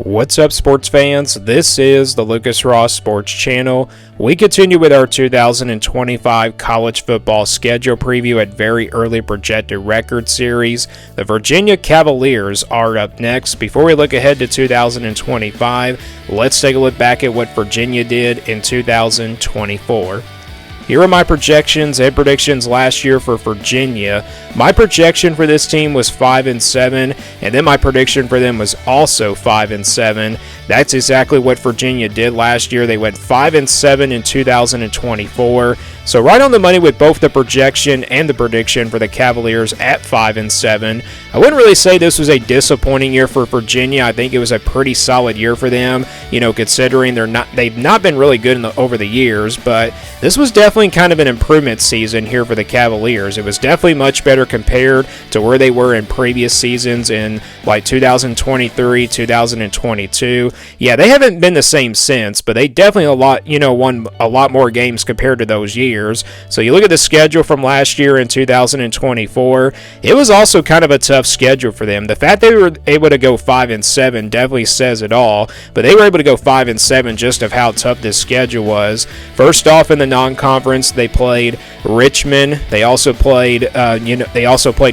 What's up, sports fans? This is the Lucas Ross Sports Channel. We continue with our 2025 college football schedule preview at very early projected record series. The Virginia Cavaliers are up next. Before we look ahead to 2025, let's take a look back at what Virginia did in 2024. Here are my projections and predictions last year for Virginia. My projection for this team was 5-7, and then my prediction for them was also 5-7. That's exactly what Virginia did last year. They went 5-7 in 2024. So right on the money with both the projection and the prediction for the Cavaliers at 5-7. I wouldn't really say this was a disappointing year for Virginia. I think it was a pretty solid year for them, considering they've not been really good over the years, but this was definitely kind of an improvement season here for the Cavaliers. It was definitely much better compared to where they were in previous seasons in like 2023, 2022. Yeah, they haven't been the same since, but they definitely won a lot more games compared to those years. So you look at the schedule from last year in 2024, it was also kind of a tough schedule for them. The fact they were able to go 5-7 definitely says it all, but they were able to go 5-7 just of how tough this schedule was. First off, in the non-conference, they played Richmond. They also played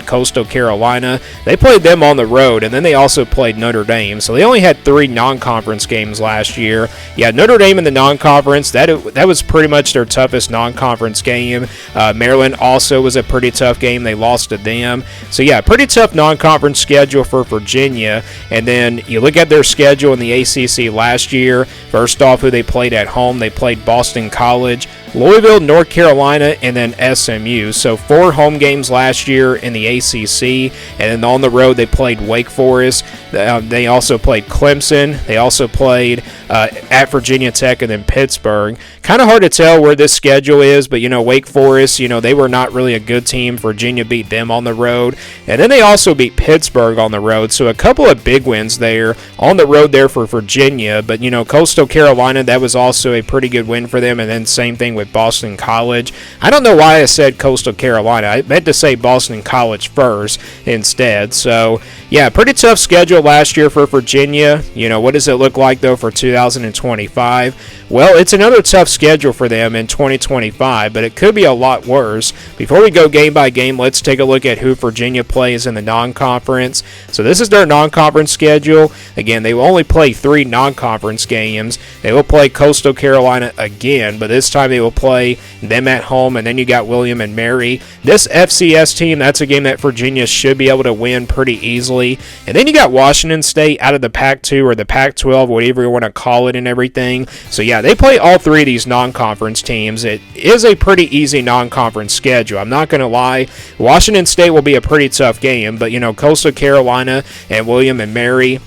Coastal Carolina. They played them on the road, and then they also played Notre Dame. So they only had 3 non-conference games last year. Yeah, Notre Dame in the non-conference, that was pretty much their toughest non-conference game. Maryland also was a pretty tough game. They lost to them. So yeah, pretty tough non-conference schedule for Virginia. And then you look at their schedule in the ACC last year. First off, who they played at home, they played Boston College, Louisville, North Carolina, and then SMU. So 4 home games last year in the ACC, and then on the road they played Wake Forest. They also played Clemson. They also played at Virginia Tech and then Pittsburgh. Kind of hard to tell where this schedule is, but Wake Forest, they were not really a good team. Virginia beat them on the road, and then they also beat Pittsburgh on the road. So a couple of big wins there on the road there for Virginia. But Coastal Carolina, that was also a pretty good win for them, and then same thing with Boston College. I don't know why I said Coastal Carolina. I meant to say Boston College first instead. So yeah, pretty tough schedule last year for Virginia. What does it look like though for 2025? Well, it's another tough schedule for them in 2025, but it could be a lot worse. Before we go game by game, let's take a look at who Virginia plays in the non-conference. So this is their non-conference schedule. Again, they will only play 3 non-conference games. They will play Coastal Carolina again, but this time they will play them at home, and then you got William and Mary. This FCS team, that's a game that Virginia should be able to win pretty easily. And then you got Washington State out of the Pac-2 or the Pac-12, whatever you want to call it and everything. So yeah, they play all 3 of these non-conference teams. It is a pretty easy non-conference schedule. I'm not going to lie. Washington State will be a pretty tough game, but Coastal Carolina and William and Mary,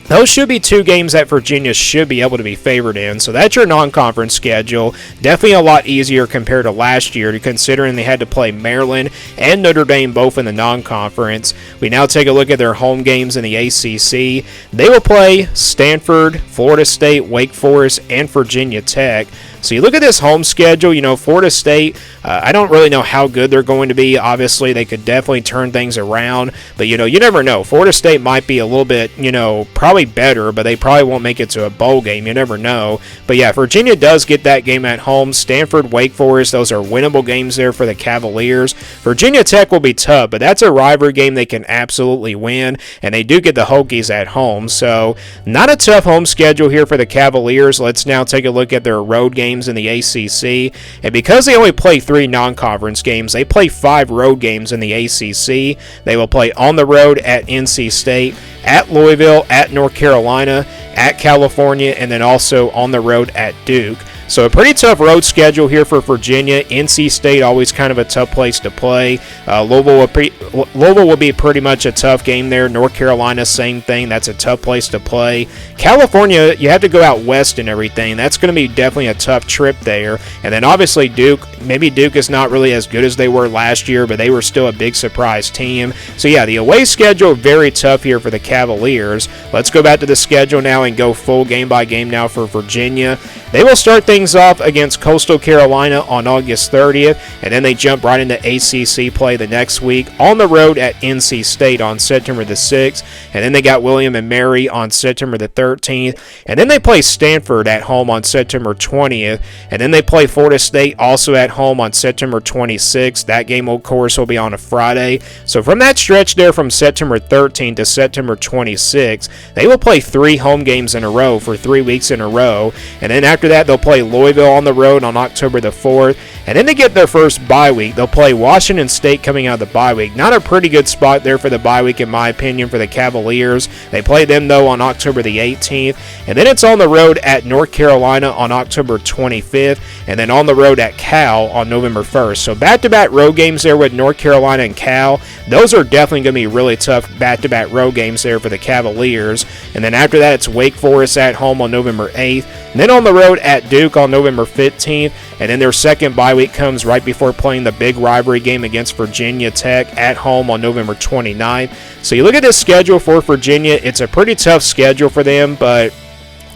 those should be 2 games that Virginia should be able to be favored in. So that's your non-conference schedule. Definitely a lot easier compared to last year, considering they had to play Maryland and Notre Dame both in the non-conference. We now take a look at their home games in the ACC. They will play Stanford, Florida State, Wake Forest, and Virginia Tech. So you look at this home schedule, Florida State, I don't really know how good they're going to be. Obviously, they could definitely turn things around. But, you never know. Florida State might be a little bit, probably better, but they probably won't make it to a bowl game. You never know. But, yeah, Virginia does get that game at home. Stanford, Wake Forest, those are winnable games there for the Cavaliers. Virginia Tech will be tough, but that's a rivalry game they can absolutely win. And they do get the Hokies at home. So, not a tough home schedule here for the Cavaliers. Let's now take a look at their road games in the ACC, and because they only play 3 non-conference games, they play 5 road games in the ACC. They will play on the road at NC State, at Louisville, at North Carolina, at California, and then also on the road at Duke. So a pretty tough road schedule here for Virginia. NC State, always kind of a tough place to play. Louisville will be pretty much a tough game there. North Carolina, same thing. That's a tough place to play. California, you have to go out west and everything. That's going to be definitely a tough trip there. And then obviously Duke. Maybe Duke is not really as good as they were last year, but they were still a big surprise team. So yeah, the away schedule, very tough here for the Cavaliers. Let's go back to the schedule now and go full game by game now for Virginia. They will start things things off against Coastal Carolina on August 30th, and then they jump right into ACC play the next week on the road at NC State on September the 6th, and then they got William & Mary on September the 13th, and then they play Stanford at home on September 20th, and then they play Florida State also at home on September 26th. That game, of course, will be on a Friday. So from that stretch there from September 13th to September 26th, they will play 3 home games in a row for 3 weeks in a row, and then after that they'll play Louisville on the road on October the 4th, and then they get their first bye week. They'll play Washington State coming out of the bye week. Not a pretty good spot there for the bye week in my opinion for the Cavaliers. They play them though on October the 18th, and then it's on the road at North Carolina on October 25th, and then on the road at Cal on November 1st. So back-to-back road games there with North Carolina and Cal. Those are definitely going to be really tough back-to-back road games there for the Cavaliers. And then after that, it's Wake Forest at home on November 8th, and then on the road at Duke on November 15th, and then their second bye week comes right before playing the big rivalry game against Virginia Tech at home on November 29th. So you look at this schedule for Virginia, it's a pretty tough schedule for them, but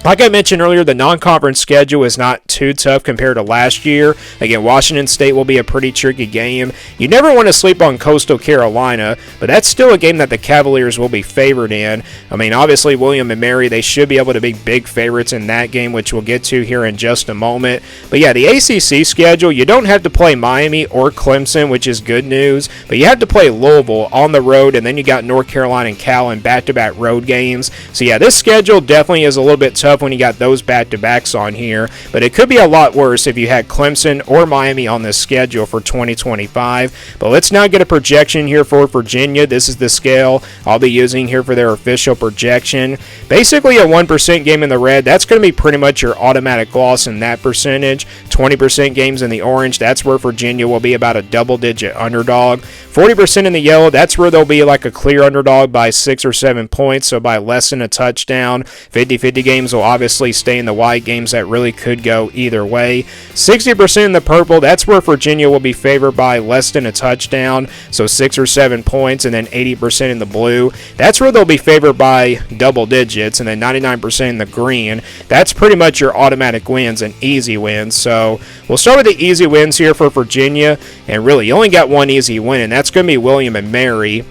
like I mentioned earlier, the non-conference schedule is not too tough compared to last year. Again, Washington State will be a pretty tricky game. You never want to sleep on Coastal Carolina, but that's still a game that the Cavaliers will be favored in. I mean, obviously, William & Mary, they should be able to be big favorites in that game, which we'll get to here in just a moment. But yeah, the ACC schedule, you don't have to play Miami or Clemson, which is good news, but you have to play Louisville on the road, and then you got North Carolina and Cal in back-to-back road games. So yeah, this schedule definitely is a little bit tough when you got those back-to-backs on here, but it could be a lot worse if you had Clemson or Miami on this schedule for 2025. But let's now get a projection here for Virginia. This is the scale I'll be using here for their official projection. Basically a 1% game in the red, that's going to be pretty much your automatic loss in that percentage. 20% games in the orange, that's where Virginia will be about a double-digit underdog. 40% in the yellow, that's where they'll be like a clear underdog by 6 or 7 points, so by less than a touchdown. 50-50 games will obviously stay in the white, games that really could go either way. 60% in the purple, that's where Virginia will be favored by less than a touchdown, so 6 or 7 points, and then 80% in the blue, that's where they'll be favored by double digits, and then 99% in the green, that's pretty much your automatic wins and easy wins. So we'll start with the easy wins here for Virginia, and really you only got one easy win, and that's going to be William & Mary.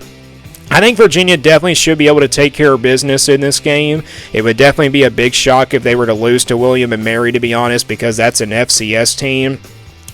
I think Virginia definitely should be able to take care of business in this game. It would definitely be a big shock if they were to lose to William & Mary, to be honest, because that's an FCS team.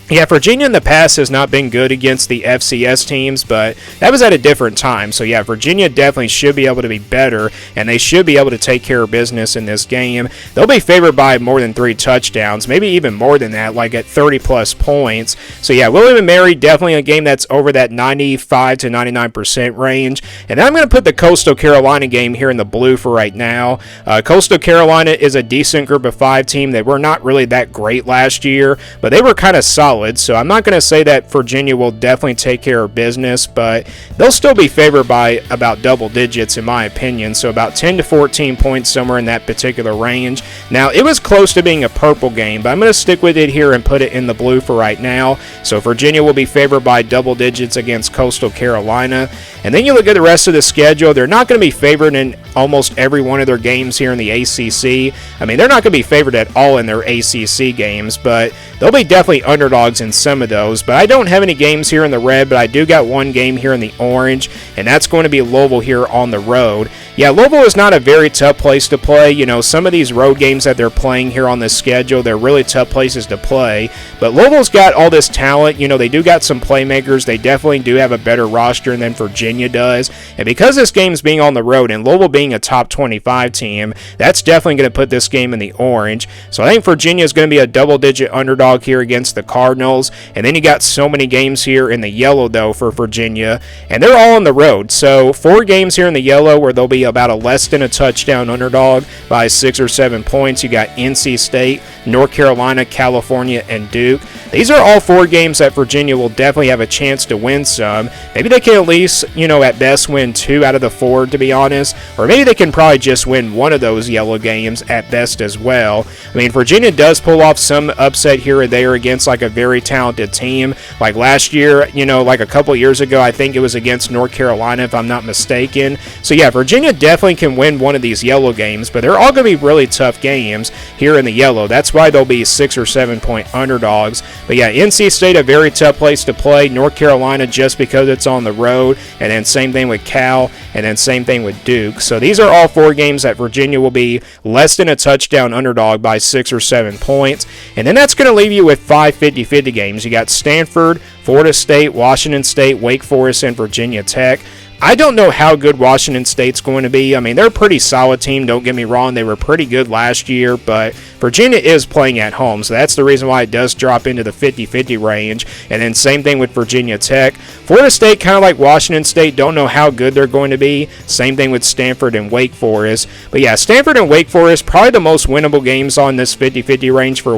Yeah, Virginia in the past has not been good against the FCS teams, but that was at a different time. So yeah, Virginia definitely should be able to be better, and they should be able to take care of business in this game. They'll be favored by more than 3 touchdowns, maybe even more than that, like at 30-plus points. So yeah, William & Mary, definitely a game that's over that 95 to 99% range. And then I'm going to put the Coastal Carolina game here in the blue for right now. Coastal Carolina is a decent group of 5 team. They were not really that great last year, but they were kind of solid. So I'm not going to say that Virginia will definitely take care of business, but they'll still be favored by about double digits in my opinion, so about 10 to 14 points, somewhere in that particular range. Now, it was close to being a purple game, but I'm going to stick with it here and put it in the blue for right now. So Virginia will be favored by double digits against Coastal Carolina. And then you look at the rest of the schedule, they're not going to be favored in almost every one of their games here in the ACC. I mean, they're not going to be favored at all in their ACC games, but they'll be definitely underdogs in some of those. But I don't have any games here in the red, but I do got one game here in the orange, and that's going to be Louisville here on the road. Yeah, Louisville is not a very tough place to play. You know, some of these road games that they're playing here on this schedule, they're really tough places to play. But Louisville's got all this talent. You know, they do got some playmakers. They definitely do have a better roster than Virginia does. And because this game's being on the road and Louisville being a top 25 team, that's definitely going to put this game in the orange. So I think Virginia is going to be a double-digit underdog here against the Cardinals. And then you got so many games here in the yellow, though, for Virginia. And they're all on the road. So 4 games here in the yellow where they'll be about a less than a touchdown underdog by 6 or 7 points. You got NC State, North Carolina, California, and Duke. These are all 4 games that Virginia will definitely have a chance to win some. Maybe they can at least, you know, at best win 2 out of the 4, to be honest. Or maybe they can probably just win one of those yellow games at best as well. I mean, Virginia does pull off some upset here or there against like a very talented team. Like last year, like a couple years ago, I think it was against North Carolina, if I'm not mistaken. So yeah, Virginia definitely can win one of these yellow games, but they're all going to be really tough games here in the yellow. That's why they'll be 6 or 7 point underdogs. But yeah, NC State, a very tough place to play. North Carolina, just because it's on the road, and then same thing with Cal, and then same thing with Duke. So these are all 4 games that Virginia will be less than a touchdown underdog by 6 or 7 points. And then that's going to leave you with 5 50-50 games. You got Stanford, Florida State, Washington State, Wake Forest, and Virginia Tech. I don't know how good Washington State's going to be. I mean, they're a pretty solid team, don't get me wrong. They were pretty good last year, but Virginia is playing at home, so that's the reason why it does drop into the 50-50 range. And then same thing with Virginia Tech. Florida State, kind of like Washington State, don't know how good they're going to be. Same thing with Stanford and Wake Forest. But yeah, Stanford and Wake Forest, probably the most winnable games on this 50-50 range for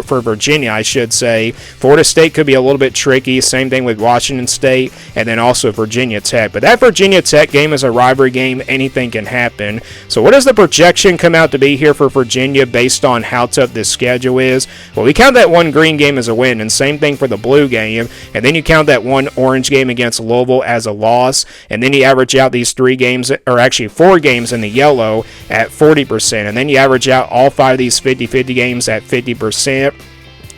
for Virginia, I should say. Florida State could be a little bit tricky. Same thing with Washington State, and then also Virginia Tech. But that Virginia Tech game is a rivalry game. Anything can happen. So what does the projection come out to be here for Virginia based on how tough this schedule is? Well, we count that one green game as a win, and same thing for the blue game. And then you count that one orange game against Louisville as a loss. And then you average out these 3 games, or actually 4 games in the yellow at 40%. And then you average out all 5 of these 50-50 games at 50%.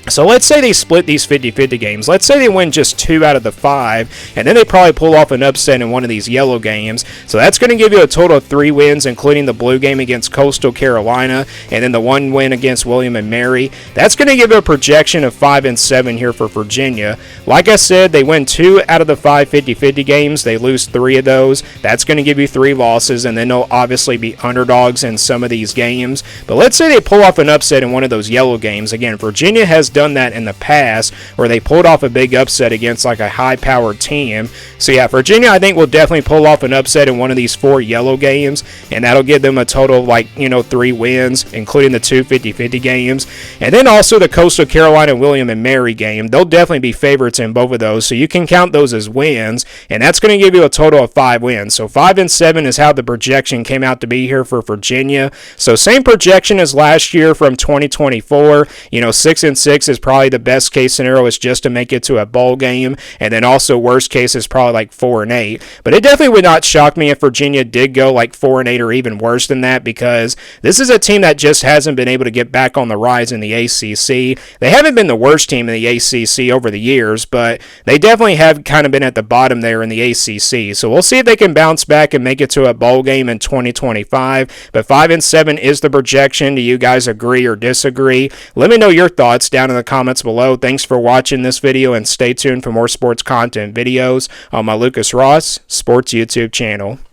So let's say they split these 50-50 games. Let's say they win just 2 out of the 5, and then they probably pull off an upset in one of these yellow games. So that's going to give you a total of 3 wins, including the blue game against Coastal Carolina, and then the 1 win against William and Mary. That's going to give you a projection of 5-7 here for Virginia. Like I said, they win 2 out of the 5 50-50 games. They lose 3 of those. That's going to give you 3 losses, and then they'll obviously be underdogs in some of these games. But let's say they pull off an upset in one of those yellow games. Again, Virginia has done that in the past where they pulled off a big upset against like a high-powered team. So yeah, Virginia I think will definitely pull off an upset in one of these 4 yellow games, and that'll give them a total of like 3 wins, including the 2 50-50 games. And then also the Coastal Carolina William and Mary game, they'll definitely be favorites in both of those, so you can count those as wins, and that's going to give you a total of 5 wins. So 5-7 is how the projection came out to be here for Virginia. So same projection as last year from 2024. 6-6 is probably the best case scenario, is just to make it to a bowl game, and then also worst case is probably like 4-8. But it definitely would not shock me if Virginia did go like 4-8 or even worse than that, because this is a team that just hasn't been able to get back on the rise in the ACC. They haven't been the worst team in the ACC over the years, but they definitely have kind of been at the bottom there in the ACC. So we'll see if they can bounce back and make it to a bowl game in 2025. But 5-7 is the projection. Do you guys agree or disagree? Let me know your thoughts down in the comments below. Thanks for watching this video, and stay tuned for more sports content videos on my Lucas Ross Sports YouTube channel.